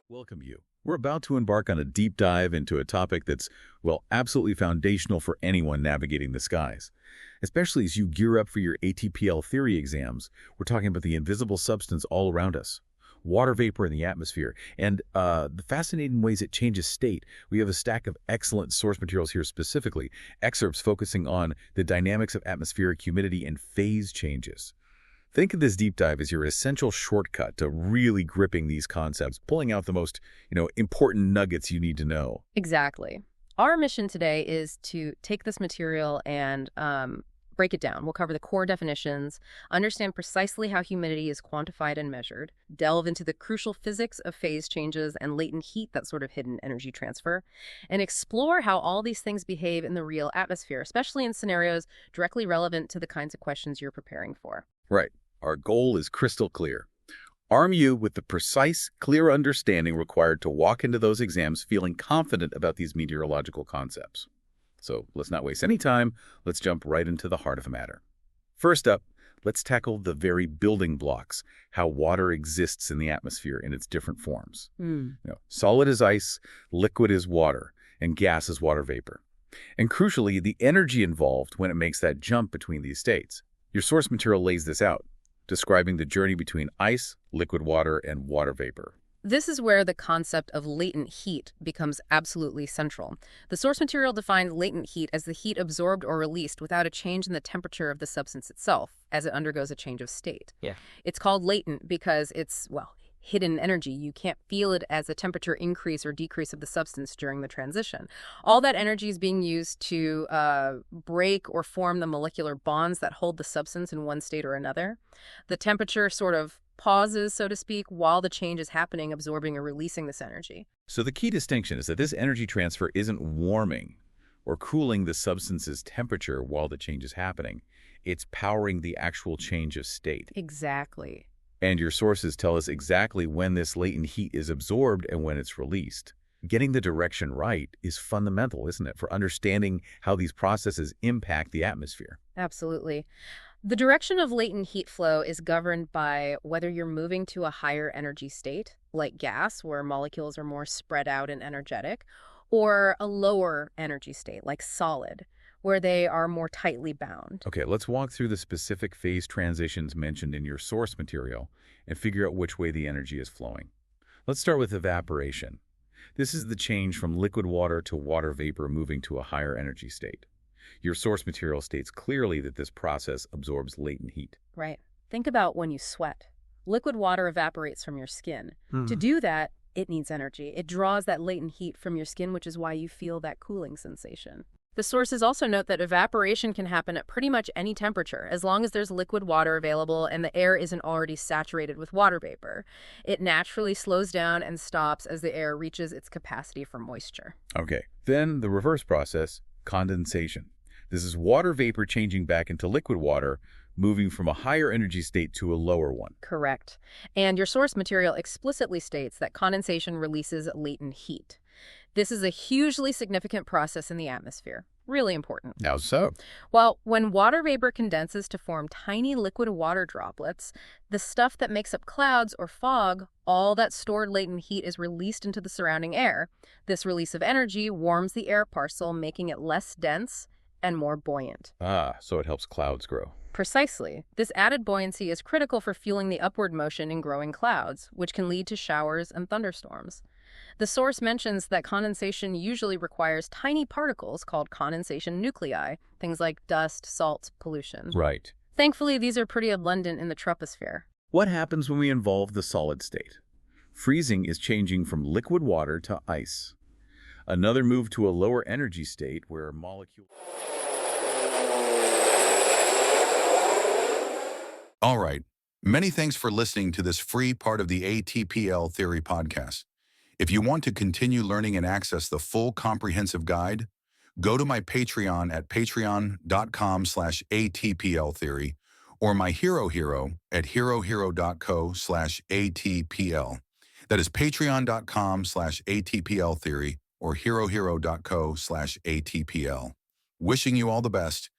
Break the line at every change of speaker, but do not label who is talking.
Welcome you. We're about to embark on a deep dive into a topic that's, well, absolutely foundational for anyone navigating the skies. Especially as you gear up for your ATPL theory exams, we're talking about the invisible substance all around us. Water vapor in the atmosphere, and the fascinating ways it changes state. We have a stack of excellent source materials here specifically, excerpts focusing on the dynamics of atmospheric humidity and phase changes. Think of this deep dive as your essential shortcut to really gripping these concepts, pulling out the most, important nuggets you need to know.
Exactly. Our mission today is to take this material and break it down. We'll cover the core definitions, understand precisely how humidity is quantified and measured, delve into the crucial physics of phase changes and latent heat, that sort of hidden energy transfer, and explore how all these things behave in the real atmosphere, especially in scenarios directly relevant to the kinds of questions you're preparing for.
Right. Our goal is crystal clear. Arm you with the precise, clear understanding required to walk into those exams feeling confident about these meteorological concepts. So let's not waste any time. Let's jump right into the heart of the matter. First up, let's tackle the very building blocks, how water exists in the atmosphere in its different forms. Solid is ice, liquid is water, and gas is water vapor. And crucially, the energy involved when it makes that jump between these states. Your source material lays this out, describing the journey between ice, liquid water, and water vapor.
This is where the concept of latent heat becomes absolutely central. The source material defines latent heat as the heat absorbed or released without a change in the temperature of the substance itself as it undergoes a change of state. It's called latent because it's, hidden energy. You can't feel it as a temperature increase or decrease of the substance during the transition. All that energy is being used to break or form the molecular bonds that hold the substance in one state or another. The temperature sort of pauses, so to speak, while the change is happening, absorbing or releasing this energy.
So the key distinction is that this energy transfer isn't warming or cooling the substance's temperature while the change is happening. It's powering the actual change of state.
Exactly.
And your sources tell us exactly when this latent heat is absorbed and when it's released. Getting the direction right is fundamental, isn't it, for understanding how these processes impact the atmosphere?
Absolutely. The direction of latent heat flow is governed by whether you're moving to a higher energy state, like gas, where molecules are more spread out and energetic, or a lower energy state, like solid, where they are more tightly bound.
Okay, let's walk through the specific phase transitions mentioned in your source material and figure out which way the energy is flowing. Let's start with evaporation. This is the change from liquid water to water vapor moving to a higher energy state. Your source material states clearly that this process absorbs latent heat.
Right. Think about when you sweat. Liquid water evaporates from your skin. To do that, it needs energy. It draws that latent heat from your skin, which is why you feel that cooling sensation. The sources also note that evaporation can happen at pretty much any temperature, as long as there's liquid water available and the air isn't already saturated with water vapor. It naturally slows down and stops as the air reaches its capacity for moisture.
Okay, then the reverse process, condensation. This is water vapor changing back into liquid water, moving from a higher energy state to a lower one.
Correct. And your source material explicitly states that condensation releases latent heat. This is a hugely significant process in the atmosphere. Really important.
How so?
Well, when water vapor condenses to form tiny liquid water droplets, the stuff that makes up clouds or fog, all that stored latent heat is released into the surrounding air. This release of energy warms the air parcel, making it less dense and more buoyant.
So it helps clouds grow.
Precisely. This added buoyancy is critical for fueling the upward motion in growing clouds, which can lead to showers and thunderstorms. The source mentions that condensation usually requires tiny particles called condensation nuclei, things like dust, salt, pollution.
Right.
Thankfully, these are pretty abundant in the troposphere.
What happens when we involve the solid state? Freezing is changing from liquid water to ice. Another move to a lower energy state where molecules...
All right. Many thanks for listening to this free part of the ATPL Theory podcast. If you want to continue learning and access the full comprehensive guide, go to my Patreon at patreon.com/ATPLtheory or my Hero at herohero.co/ATPL. That is patreon.com/ATPLtheory or herohero.co/ATPL. Wishing you all the best